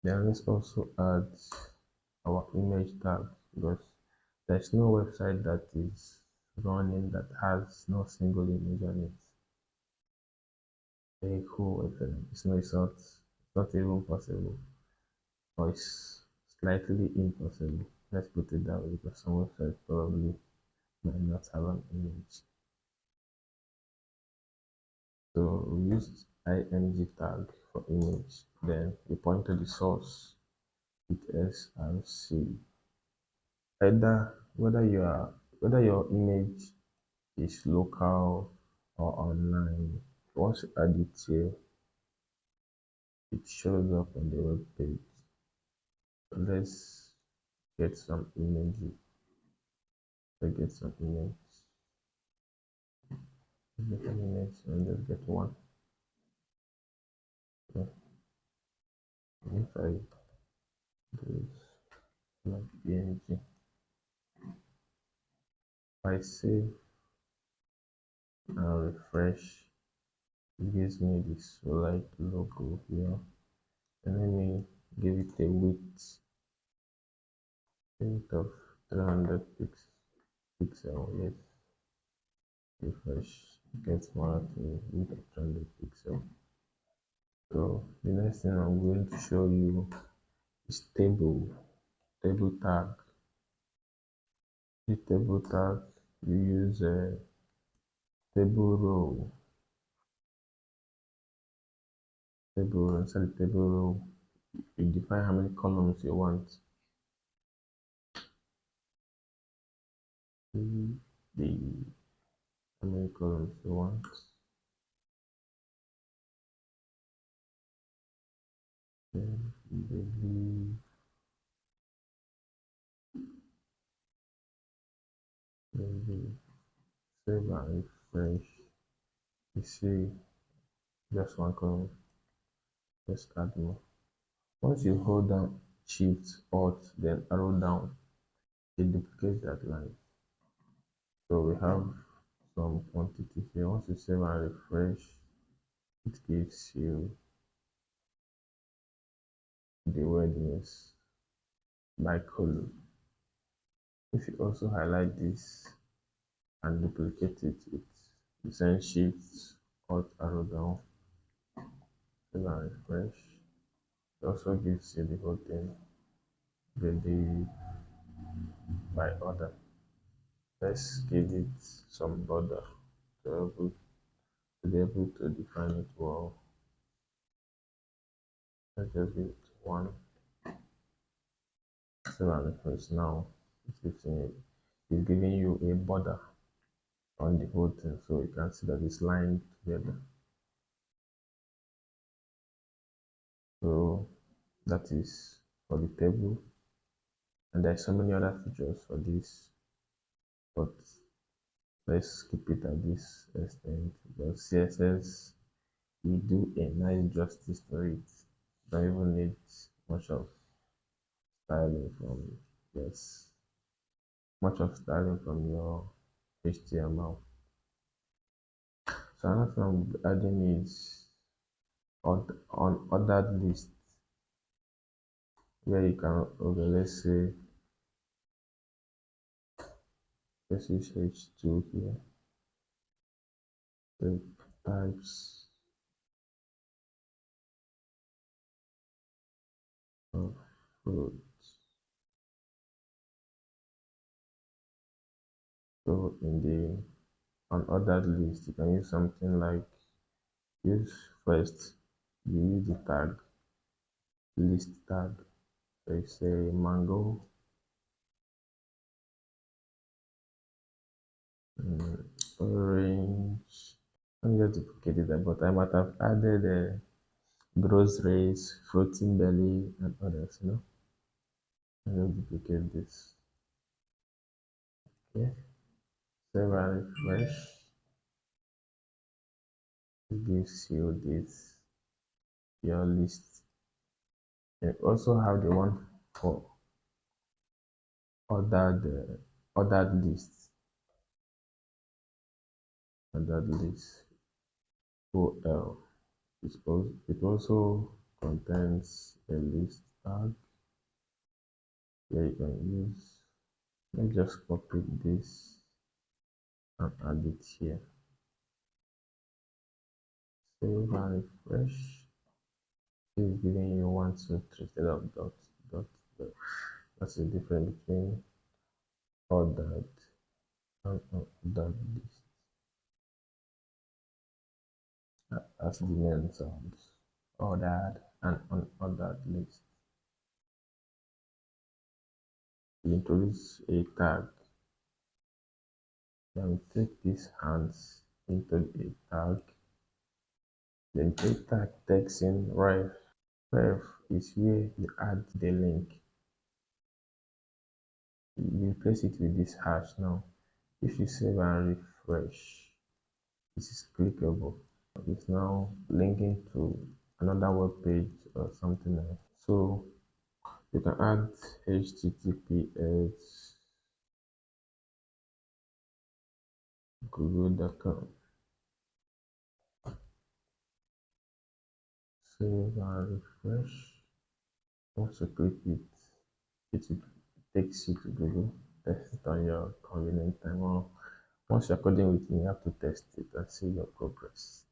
Then let's also add our image tag because there's no website that is running that has no single image on it. Very cool. It's not even possible, or it's slightly impossible. Let's put it that way because some websites probably might not have an image. So we use img tag for image. Then we point to the source with src. Either whether your image is local or online. Once you add it here, it shows up on the web page. So let's get some images. Let's get some images. Get an image and just get one. So if I do like PNG, if I save and refresh, it gives me this light logo here. And let me give it a width of 300 pixel. Yes, refresh gets more to width of 300 pixel. So the next thing I'm going to show you is table tag. The table tag, you use a inside the table row, you define how many columns you want. The how many columns you want. Then the save and refresh. You see just one column, just add more. Once you hold down Shift Alt then arrow down, it duplicates that line. So we have some quantity here. Once you save and refresh, it gives you the wordness by color. If you also highlight this and duplicate it with the same Shift Alt arrow down, save and refresh, it also gives you the whole thing the by order. Let's give it some border to be able to define it well. Let's just give it one. Save and refresh now. It's giving you a border on the whole thing, so you can see that it's lined together. So that is for the table, and there's so many other features for this, but let's keep it at this extent because CSS will do a nice justice to it. Don't even need much of styling from yes, much of styling from your HTML. So another thing I'm adding is on ordered list where you can okay let's use H2 here. The types of fruit. So in the unordered list, you can use something like use first, you use the tag list tag. So you say mango, orange. Let me just duplicate it there, but I might have added groceries, floating belly, and others, Let me duplicate this. Okay, save and refresh. It gives you this your list. You also have the one for ordered ordered lists. Ordered list OL. It also contains a list tag where you can use. Let me just copy this and add it here. Save and refresh. This is giving you 1, 2, 3 instead of dot, dot. That's the difference between ordered and unordered list. As the name sounds, ordered and unordered list. We introduce a tag. Then we take these hands into a tag. Then a tag takes in ref. Ref is where you add the link. You replace it with this hash now. If you save and refresh, this is clickable. It's now linking to another web page or something else. So you can add https google.com. Save and refresh. Once you click it, it takes you to Google. Test it on your convenient time. Or once you're coding with me, you have to test it and see your progress.